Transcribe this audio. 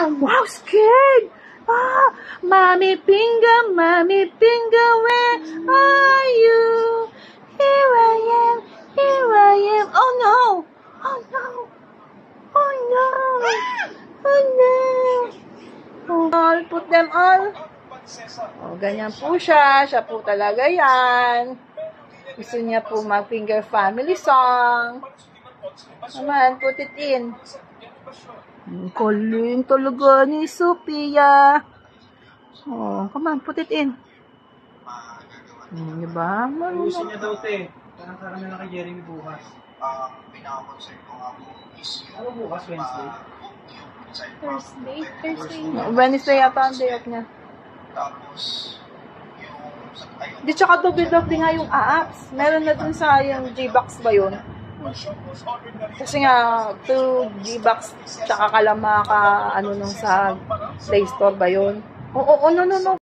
Wow, scared! Mommy finger, where are you? Here I am, here I am. Oh no! Oh no! Oh no! Oh no! All, put them all. Oh, ganyan po siya. Siya po talaga yan. Gusto niya po mag-finger family song. Come on, put it in. Galing talaga ni Sophia. Oh, come on, put it in. Diba? Ayusin niya daw, te. Parang na kay Jeremy bukas. Pinaka-concern ko nga po is yung... Ano bukas, Wednesday? Wednesday yata ang day off niya. Tapos, yung... Di tsaka doble-doble nga yung apps. Meron na dun sa yung G-Box ba yun? Kasi nga, 2 G-Box tsaka ka lang ano nung sa Play Store ba yun? Oo, no.